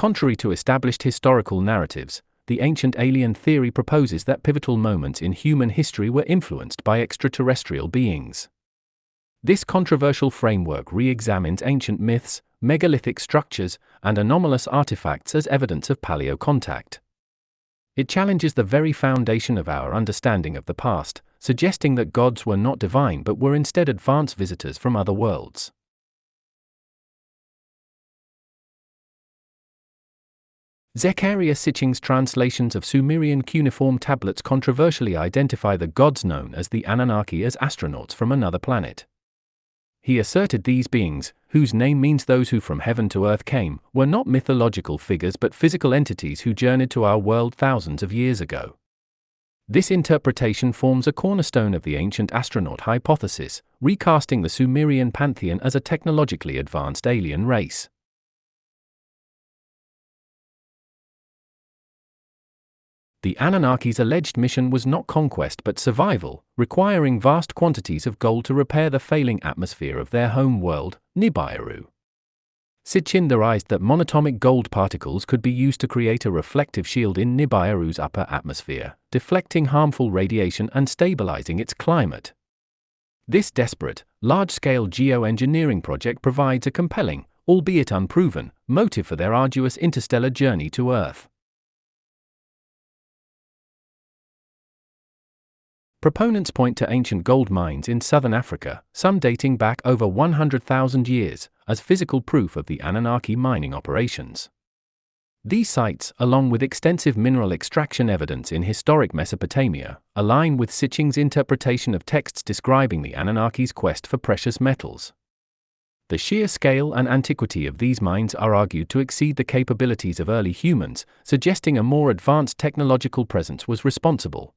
Contrary to established historical narratives, the ancient alien theory proposes that pivotal moments in human history were influenced by extraterrestrial beings. This controversial framework re-examines ancient myths, megalithic structures, and anomalous artifacts as evidence of paleo-contact. It challenges the very foundation of our understanding of the past, suggesting that gods were not divine but were instead advanced visitors from other worlds. Zecharia Sitchin's translations of Sumerian cuneiform tablets controversially identify the gods known as the Anunnaki as astronauts from another planet. He asserted these beings, whose name means those who from heaven to earth came, were not mythological figures but physical entities who journeyed to our world thousands of years ago. This interpretation forms a cornerstone of the ancient astronaut hypothesis, recasting the Sumerian pantheon as a technologically advanced alien race. The Anunnaki's alleged mission was not conquest but survival, requiring vast quantities of gold to repair the failing atmosphere of their home world, Nibiru. Sitchin theorized that monatomic gold particles could be used to create a reflective shield in Nibiru's upper atmosphere, deflecting harmful radiation and stabilizing its climate. This desperate, large-scale geoengineering project provides a compelling, albeit unproven, motive for their arduous interstellar journey to Earth. Proponents point to ancient gold mines in southern Africa, some dating back over 100,000 years, as physical proof of the Anunnaki mining operations. These sites, along with extensive mineral extraction evidence in historic Mesopotamia, align with Sitchin's interpretation of texts describing the Anunnaki's quest for precious metals. The sheer scale and antiquity of these mines are argued to exceed the capabilities of early humans, suggesting a more advanced technological presence was responsible.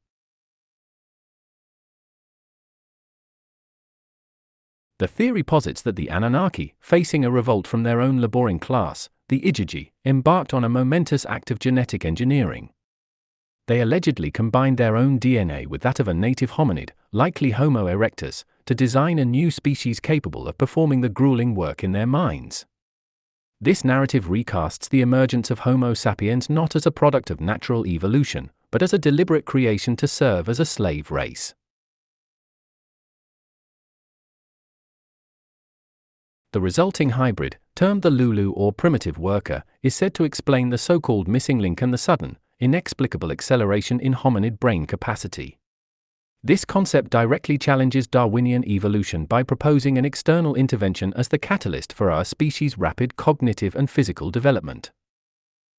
The theory posits that the Anunnaki, facing a revolt from their own laboring class, the Igigi, embarked on a momentous act of genetic engineering. They allegedly combined their own DNA with that of a native hominid, likely Homo erectus, to design a new species capable of performing the grueling work in their mines. This narrative recasts the emergence of Homo sapiens not as a product of natural evolution, but as a deliberate creation to serve as a slave race. The resulting hybrid, termed the Lulu or primitive worker, is said to explain the so-called missing link and the sudden, inexplicable acceleration in hominid brain capacity. This concept directly challenges Darwinian evolution by proposing an external intervention as the catalyst for our species' rapid cognitive and physical development.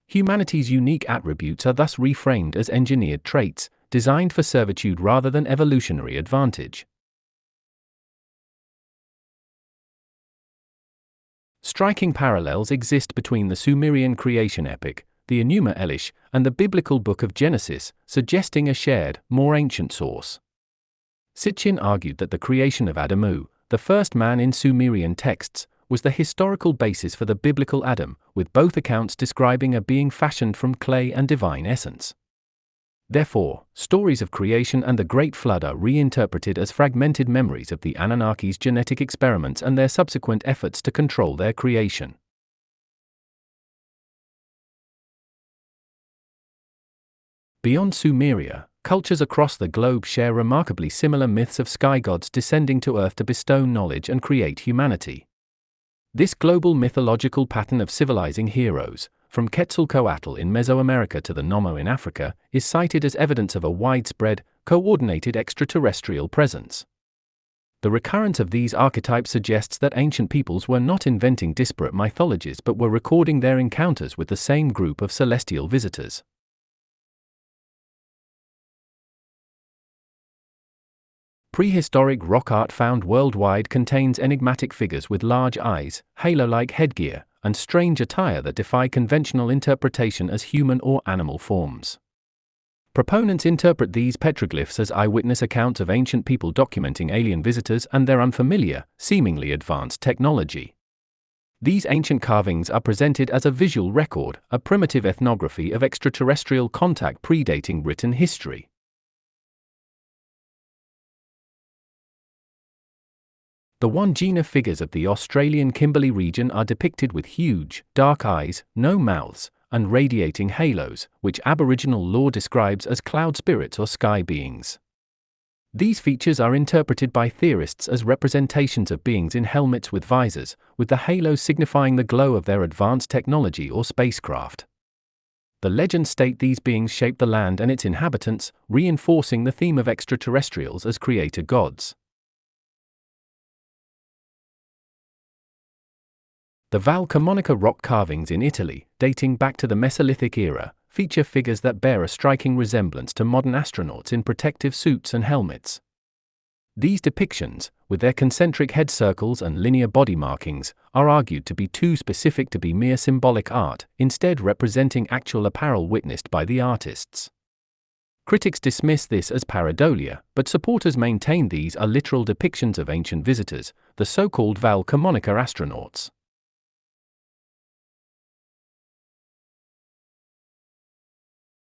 Humanity's unique attributes are thus reframed as engineered traits, designed for servitude rather than evolutionary advantage. Striking parallels exist between the Sumerian creation epic, the Enuma Elish, and the biblical book of Genesis, suggesting a shared, more ancient source. Sitchin argued that the creation of Adamu, the first man in Sumerian texts, was the historical basis for the biblical Adam, with both accounts describing a being fashioned from clay and divine essence. Therefore, stories of creation and the Great Flood are reinterpreted as fragmented memories of the Anunnaki's genetic experiments and their subsequent efforts to control their creation. Beyond Sumeria, cultures across the globe share remarkably similar myths of sky gods descending to Earth to bestow knowledge and create humanity. This global mythological pattern of civilizing heroes, from Quetzalcoatl in Mesoamerica to the Nomo in Africa, is cited as evidence of a widespread, coordinated extraterrestrial presence. The recurrence of these archetypes suggests that ancient peoples were not inventing disparate mythologies but were recording their encounters with the same group of celestial visitors. Prehistoric rock art found worldwide contains enigmatic figures with large eyes, halo-like headgear, and strange attire that defy conventional interpretation as human or animal forms. Proponents interpret these petroglyphs as eyewitness accounts of ancient people documenting alien visitors and their unfamiliar, seemingly advanced technology. These ancient carvings are presented as a visual record, a primitive ethnography of extraterrestrial contact predating written history. The Wandjina figures of the Australian Kimberley region are depicted with huge, dark eyes, no mouths, and radiating halos, which Aboriginal lore describes as cloud spirits or sky beings. These features are interpreted by theorists as representations of beings in helmets with visors, with the halos signifying the glow of their advanced technology or spacecraft. The legends state these beings shaped the land and its inhabitants, reinforcing the theme of extraterrestrials as creator gods. The Val Camonica rock carvings in Italy, dating back to the Mesolithic era, feature figures that bear a striking resemblance to modern astronauts in protective suits and helmets. These depictions, with their concentric head circles and linear body markings, are argued to be too specific to be mere symbolic art, instead representing actual apparel witnessed by the artists. Critics dismiss this as pareidolia, but supporters maintain these are literal depictions of ancient visitors, the so-called Val Camonica Astronauts.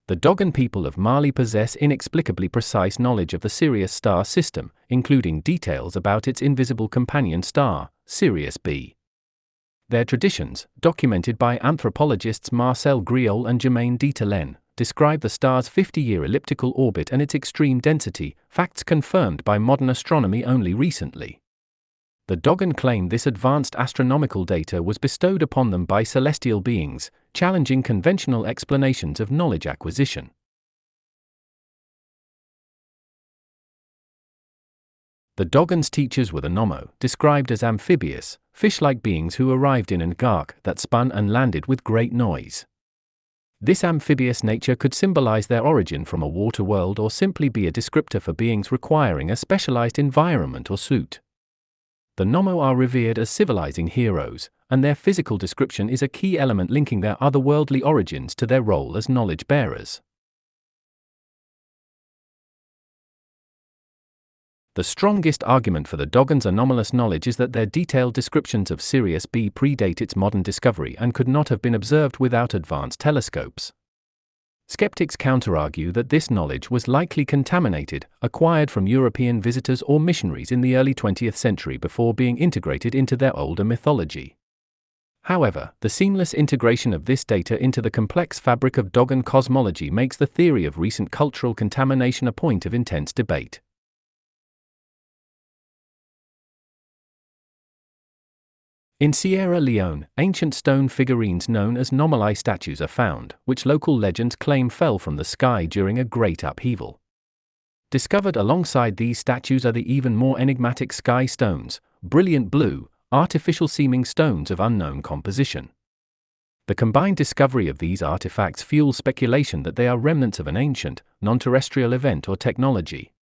The Dogon people of Mali possess inexplicably precise knowledge of the Sirius star system, including details about its invisible companion star, Sirius B. Their traditions, documented by anthropologists Marcel Griol and Germaine Dieterlen, describe the star's 50-year elliptical orbit and its extreme density, facts confirmed by modern astronomy only recently. The Dogon claim this advanced astronomical data was bestowed upon them by celestial beings, challenging conventional explanations of knowledge acquisition. The Dogon's teachers were the Nommo, described as amphibious, fish-like beings who arrived in an ark that spun and landed with great noise. This amphibious nature could symbolize their origin from a water world or simply be a descriptor for beings requiring a specialized environment or suit. The Nommo are revered as civilizing heroes, and their physical description is a key element linking their otherworldly origins to their role as knowledge bearers. The strongest argument for the Dogon's anomalous knowledge is that their detailed descriptions of Sirius B predate its modern discovery and could not have been observed without advanced telescopes. Skeptics counter-argue that this knowledge was likely contaminated, acquired from European visitors or missionaries in the early 20th century before being integrated into their older mythology. However, the seamless integration of this data into the complex fabric of Dogon cosmology makes the theory of recent cultural contamination a point of intense debate. In Sierra Leone, ancient stone figurines known as Nomoli statues are found, which local legends claim fell from the sky during a great upheaval. Discovered alongside these statues are the even more enigmatic sky stones, brilliant blue, artificial-seeming stones of unknown composition. The combined discovery of these artifacts fuels speculation that they are remnants of an ancient, non-terrestrial event or technology.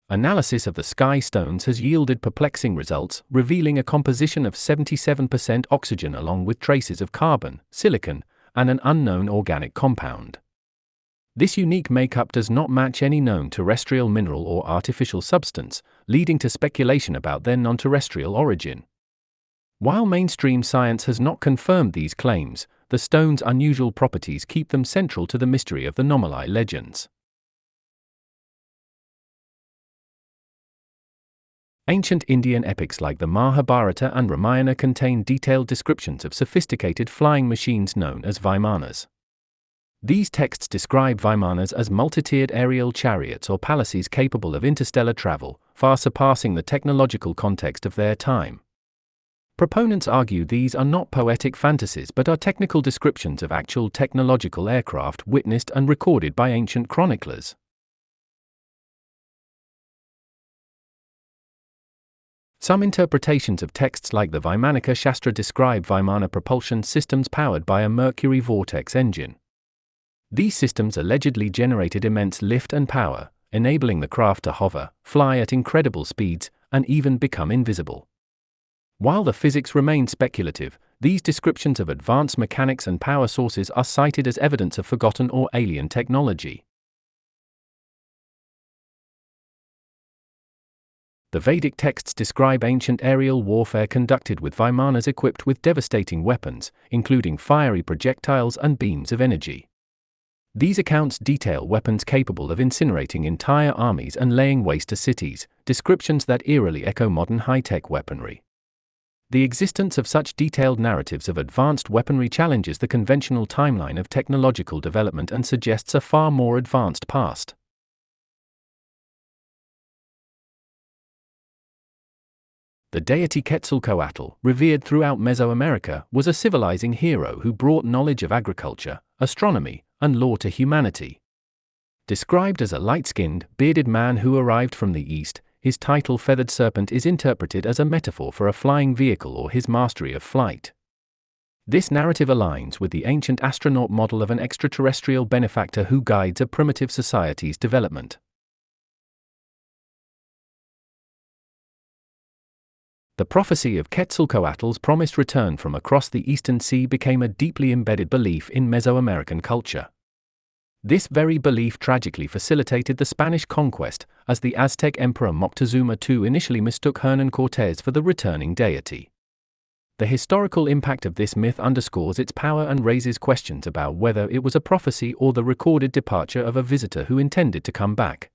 Analysis of the sky stones has yielded perplexing results, revealing a composition of 77% oxygen along with traces of carbon, silicon, and an unknown organic compound. This unique makeup does not match any known terrestrial mineral or artificial substance, leading to speculation about their non-terrestrial origin. While mainstream science has not confirmed these claims, the stones' unusual properties keep them central to the mystery of the Nomoli legends. Ancient Indian epics like the Mahabharata and Ramayana contain detailed descriptions of sophisticated flying machines known as Vimanas. These texts describe Vimanas as multi-tiered aerial chariots or palaces capable of interstellar travel, far surpassing the technological context of their time. Proponents argue these are not poetic fantasies but are technical descriptions of actual technological aircraft witnessed and recorded by ancient chroniclers. Some interpretations of texts like the Vimanica Shastra describe Vimana propulsion systems powered by a mercury vortex engine. These systems allegedly generated immense lift and power, enabling the craft to hover, fly at incredible speeds, and even become invisible. While the physics remain speculative, these descriptions of advanced mechanics and power sources are cited as evidence of forgotten or alien technology. The Vedic texts describe ancient aerial warfare conducted with Vimanas equipped with devastating weapons, including fiery projectiles and beams of energy. These accounts detail weapons capable of incinerating entire armies and laying waste to cities, descriptions that eerily echo modern high-tech weaponry. The existence of such detailed narratives of advanced weaponry challenges the conventional timeline of technological development and suggests a far more advanced past. The deity Quetzalcoatl, revered throughout Mesoamerica, was a civilizing hero who brought knowledge of agriculture, astronomy, and law to humanity. Described as a light-skinned, bearded man who arrived from the east, his title Feathered Serpent is interpreted as a metaphor for a flying vehicle or his mastery of flight. This narrative aligns with the ancient astronaut model of an extraterrestrial benefactor who guides a primitive society's development. The prophecy of Quetzalcoatl's promised return from across the eastern sea became a deeply embedded belief in Mesoamerican culture. This very belief tragically facilitated the Spanish conquest, as the Aztec Emperor Moctezuma II initially mistook Hernán Cortés for the returning deity. The historical impact of this myth underscores its power and raises questions about whether it was a prophecy or the recorded departure of a visitor who intended to come back.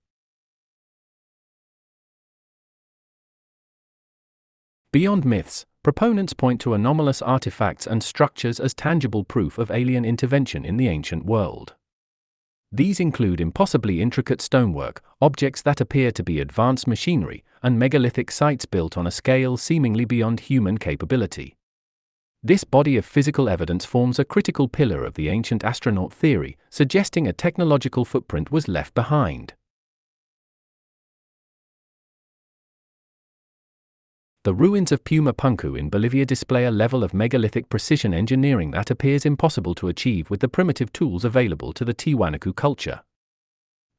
Beyond myths, proponents point to anomalous artifacts and structures as tangible proof of alien intervention in the ancient world. These include impossibly intricate stonework, objects that appear to be advanced machinery, and megalithic sites built on a scale seemingly beyond human capability. This body of physical evidence forms a critical pillar of the ancient astronaut theory, suggesting a technological footprint was left behind. The ruins of Pumapunku in Bolivia display a level of megalithic precision engineering that appears impossible to achieve with the primitive tools available to the Tiwanaku culture.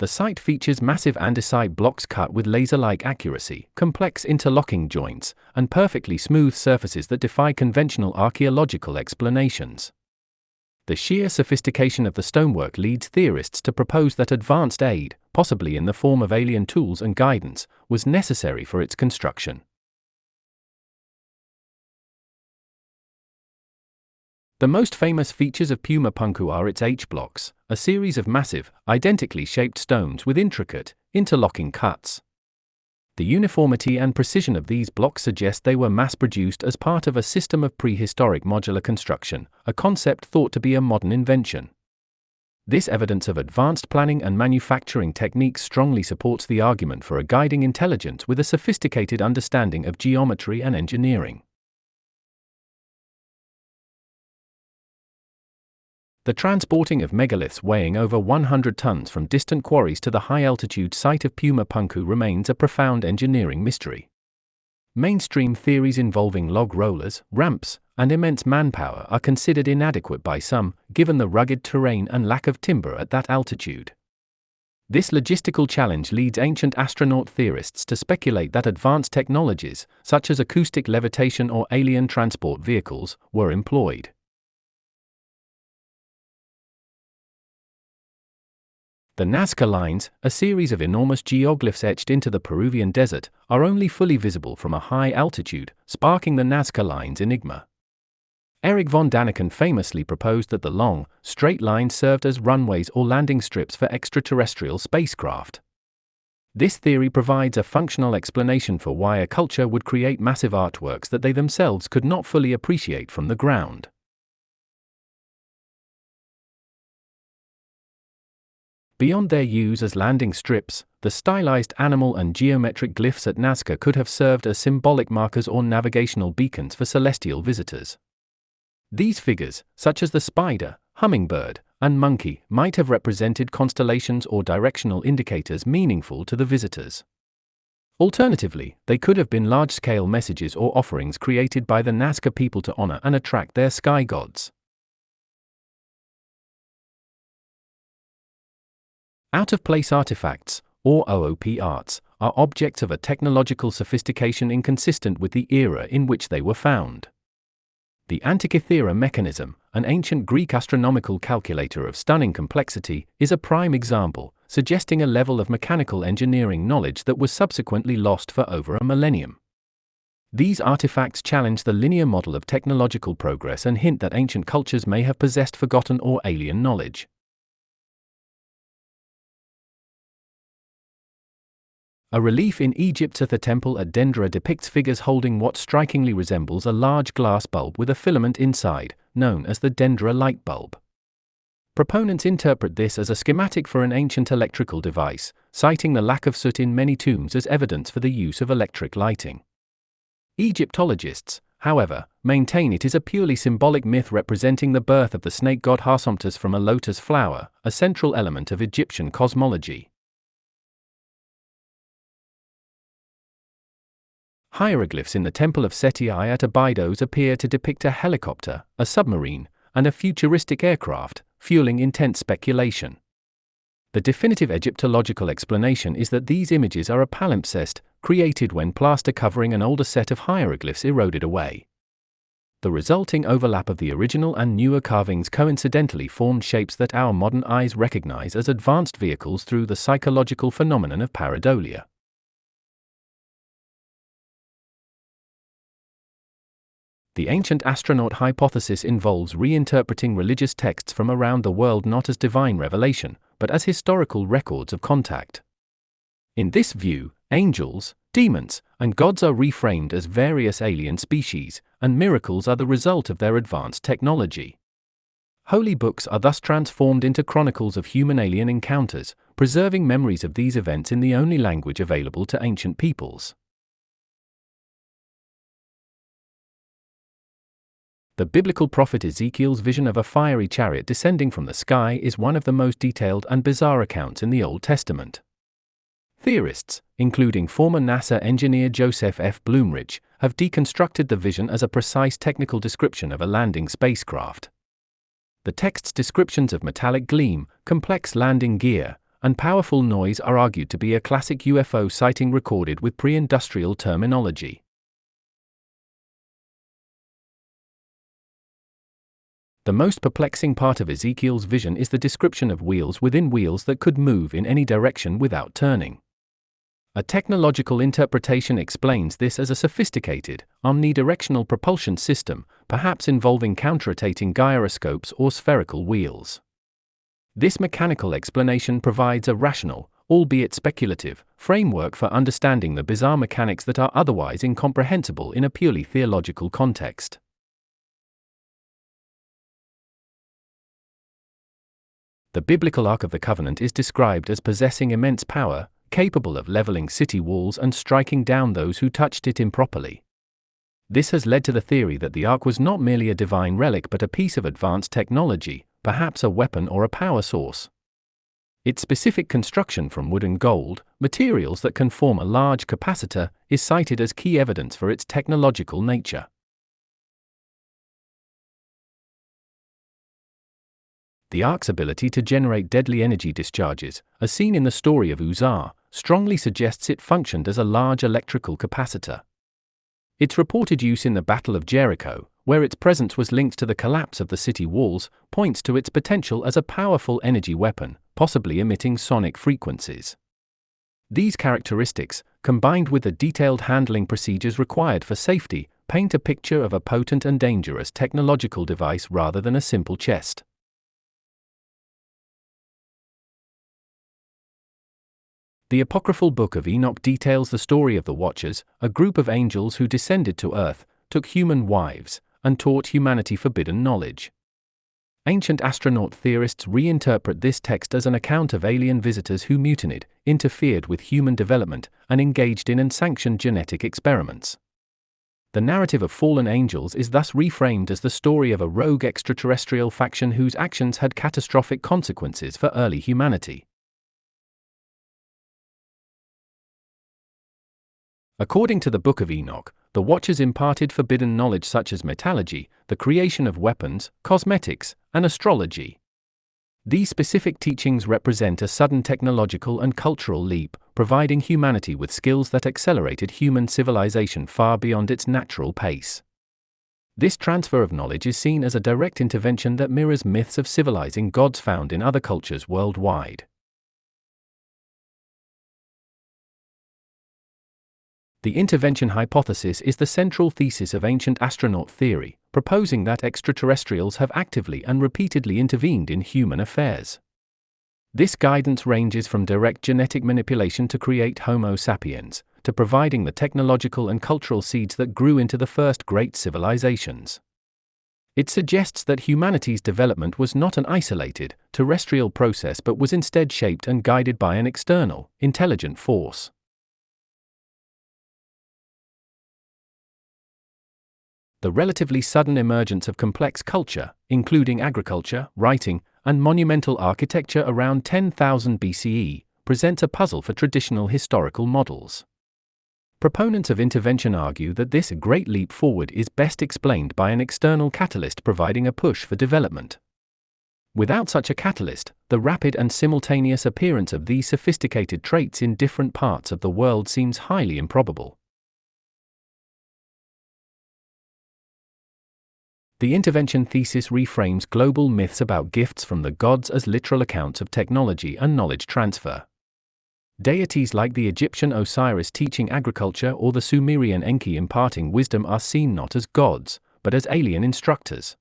The site features massive andesite blocks cut with laser-like accuracy, complex interlocking joints, and perfectly smooth surfaces that defy conventional archaeological explanations. The sheer sophistication of the stonework leads theorists to propose that advanced aid, possibly in the form of alien tools and guidance, was necessary for its construction. The most famous features of Pumapunku are its H-blocks, a series of massive, identically shaped stones with intricate, interlocking cuts. The uniformity and precision of these blocks suggest they were mass-produced as part of a system of prehistoric modular construction, a concept thought to be a modern invention. This evidence of advanced planning and manufacturing techniques strongly supports the argument for a guiding intelligence with a sophisticated understanding of geometry and engineering. The transporting of megaliths weighing over 100 tons from distant quarries to the high-altitude site of Pumapunku remains a profound engineering mystery. Mainstream theories involving log rollers, ramps, and immense manpower are considered inadequate by some, given the rugged terrain and lack of timber at that altitude. This logistical challenge leads ancient astronaut theorists to speculate that advanced technologies, such as acoustic levitation or alien transport vehicles, were employed. The Nazca Lines, a series of enormous geoglyphs etched into the Peruvian desert, are only fully visible from a high altitude, sparking the Nazca Lines enigma. Erich von Daniken famously proposed that the long, straight lines served as runways or landing strips for extraterrestrial spacecraft. This theory provides a functional explanation for why a culture would create massive artworks that they themselves could not fully appreciate from the ground. Beyond their use as landing strips, the stylized animal and geometric glyphs at Nazca could have served as symbolic markers or navigational beacons for celestial visitors. These figures, such as the spider, hummingbird, and monkey, might have represented constellations or directional indicators meaningful to the visitors. Alternatively, they could have been large-scale messages or offerings created by the Nazca people to honor and attract their sky gods. Out-of-place artifacts, or OOPArts, are objects of a technological sophistication inconsistent with the era in which they were found. The Antikythera mechanism, an ancient Greek astronomical calculator of stunning complexity, is a prime example, suggesting a level of mechanical engineering knowledge that was subsequently lost for over a millennium. These artifacts challenge the linear model of technological progress and hint that ancient cultures may have possessed forgotten or alien knowledge. A relief in Egypt's Atha temple at Dendra depicts figures holding what strikingly resembles a large glass bulb with a filament inside, known as the Dendra light bulb. Proponents interpret this as a schematic for an ancient electrical device, citing the lack of soot in many tombs as evidence for the use of electric lighting. Egyptologists, however, maintain it is a purely symbolic myth representing the birth of the snake god Harsomptos from a lotus flower, a central element of Egyptian cosmology. Hieroglyphs in the Temple of Seti at Abydos appear to depict a helicopter, a submarine, and a futuristic aircraft, fueling intense speculation. The definitive Egyptological explanation is that these images are a palimpsest, created when plaster covering an older set of hieroglyphs eroded away. The resulting overlap of the original and newer carvings coincidentally formed shapes that our modern eyes recognize as advanced vehicles through the psychological phenomenon of pareidolia. The ancient astronaut hypothesis involves reinterpreting religious texts from around the world not as divine revelation, but as historical records of contact. In this view, angels, demons, and gods are reframed as various alien species, and miracles are the result of their advanced technology. Holy books are thus transformed into chronicles of human-alien encounters, preserving memories of these events in the only language available to ancient peoples. The biblical prophet Ezekiel's vision of a fiery chariot descending from the sky is one of the most detailed and bizarre accounts in the Old Testament. Theorists, including former NASA engineer Joseph F. Bloomridge, have deconstructed the vision as a precise technical description of a landing spacecraft. The text's descriptions of metallic gleam, complex landing gear, and powerful noise are argued to be a classic UFO sighting recorded with pre-industrial terminology. The most perplexing part of Ezekiel's vision is the description of wheels within wheels that could move in any direction without turning. A technological interpretation explains this as a sophisticated, omnidirectional propulsion system, perhaps involving counterrotating gyroscopes or spherical wheels. This mechanical explanation provides a rational, albeit speculative, framework for understanding the bizarre mechanics that are otherwise incomprehensible in a purely theological context. The biblical Ark of the Covenant is described as possessing immense power, capable of leveling city walls and striking down those who touched it improperly. This has led to the theory that the Ark was not merely a divine relic but a piece of advanced technology, perhaps a weapon or a power source. Its specific construction from wood and gold, materials that can form a large capacitor, is cited as key evidence for its technological nature. The Ark's ability to generate deadly energy discharges, as seen in the story of Uzzah, strongly suggests it functioned as a large electrical capacitor. Its reported use in the Battle of Jericho, where its presence was linked to the collapse of the city walls, points to its potential as a powerful energy weapon, possibly emitting sonic frequencies. These characteristics, combined with the detailed handling procedures required for safety, paint a picture of a potent and dangerous technological device rather than a simple chest. The apocryphal Book of Enoch details the story of the Watchers, a group of angels who descended to earth, took human wives, and taught humanity forbidden knowledge. Ancient astronaut theorists reinterpret this text as an account of alien visitors who mutinied, interfered with human development, and engaged in unsanctioned genetic experiments. The narrative of fallen angels is thus reframed as the story of a rogue extraterrestrial faction whose actions had catastrophic consequences for early humanity. According to the Book of Enoch, the Watchers imparted forbidden knowledge such as metallurgy, the creation of weapons, cosmetics, and astrology. These specific teachings represent a sudden technological and cultural leap, providing humanity with skills that accelerated human civilization far beyond its natural pace. This transfer of knowledge is seen as a direct intervention that mirrors myths of civilizing gods found in other cultures worldwide. The intervention hypothesis is the central thesis of ancient astronaut theory, proposing that extraterrestrials have actively and repeatedly intervened in human affairs. This guidance ranges from direct genetic manipulation to create Homo sapiens, to providing the technological and cultural seeds that grew into the first great civilizations. It suggests that humanity's development was not an isolated, terrestrial process but was instead shaped and guided by an external, intelligent force. The relatively sudden emergence of complex culture, including agriculture, writing, and monumental architecture around 10,000 BCE, presents a puzzle for traditional historical models. Proponents of intervention argue that this great leap forward is best explained by an external catalyst providing a push for development. Without such a catalyst, the rapid and simultaneous appearance of these sophisticated traits in different parts of the world seems highly improbable. The intervention thesis reframes global myths about gifts from the gods as literal accounts of technology and knowledge transfer. Deities like the Egyptian Osiris teaching agriculture or the Sumerian Enki imparting wisdom are seen not as gods, but as alien instructors.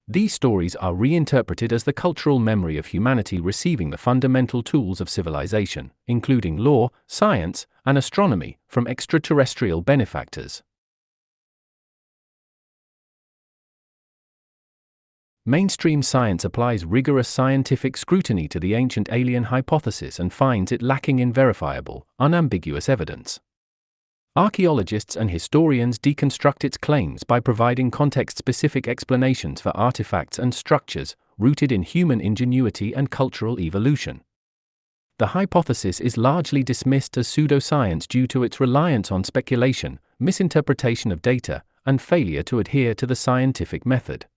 These stories are reinterpreted as the cultural memory of humanity receiving the fundamental tools of civilization, including law, science, and astronomy, from extraterrestrial benefactors. Mainstream science applies rigorous scientific scrutiny to the ancient alien hypothesis and finds it lacking in verifiable, unambiguous evidence. Archaeologists and historians deconstruct its claims by providing context-specific explanations for artifacts and structures rooted in human ingenuity and cultural evolution. The hypothesis is largely dismissed as pseudoscience due to its reliance on speculation, misinterpretation of data, and failure to adhere to the scientific method.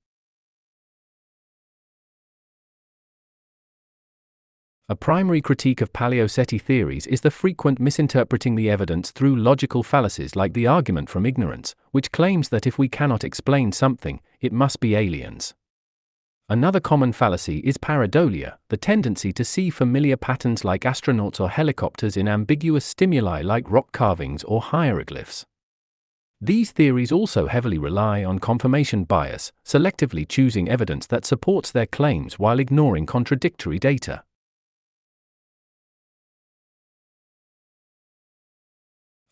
A primary critique of Paleoseti theories is the frequent misinterpreting the evidence through logical fallacies like the argument from ignorance, which claims that if we cannot explain something, it must be aliens. Another common fallacy is pareidolia, the tendency to see familiar patterns like astronauts or helicopters in ambiguous stimuli like rock carvings or hieroglyphs. These theories also heavily rely on confirmation bias, selectively choosing evidence that supports their claims while ignoring contradictory data.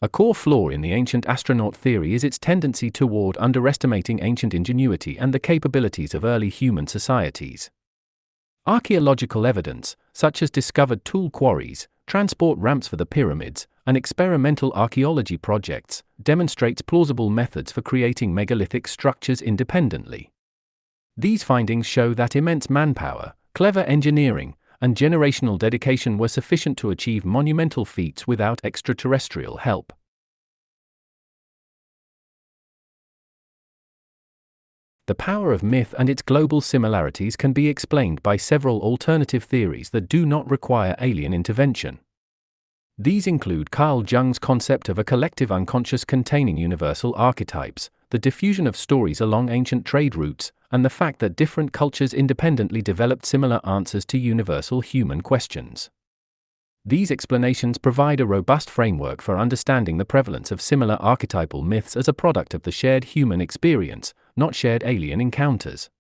A core flaw in the ancient astronaut theory is its tendency toward underestimating ancient ingenuity and the capabilities of early human societies. Archaeological evidence, such as discovered tool quarries, transport ramps for the pyramids, and experimental archaeology projects, demonstrates plausible methods for creating megalithic structures independently. These findings show that immense manpower, clever engineering, and generational dedication were sufficient to achieve monumental feats without extraterrestrial help. The power of myth and its global similarities can be explained by several alternative theories that do not require alien intervention. These include Carl Jung's concept of a collective unconscious containing universal archetypes, the diffusion of stories along ancient trade routes, and the fact that different cultures independently developed similar answers to universal human questions. These explanations provide a robust framework for understanding the prevalence of similar archetypal myths as a product of the shared human experience, not shared alien encounters.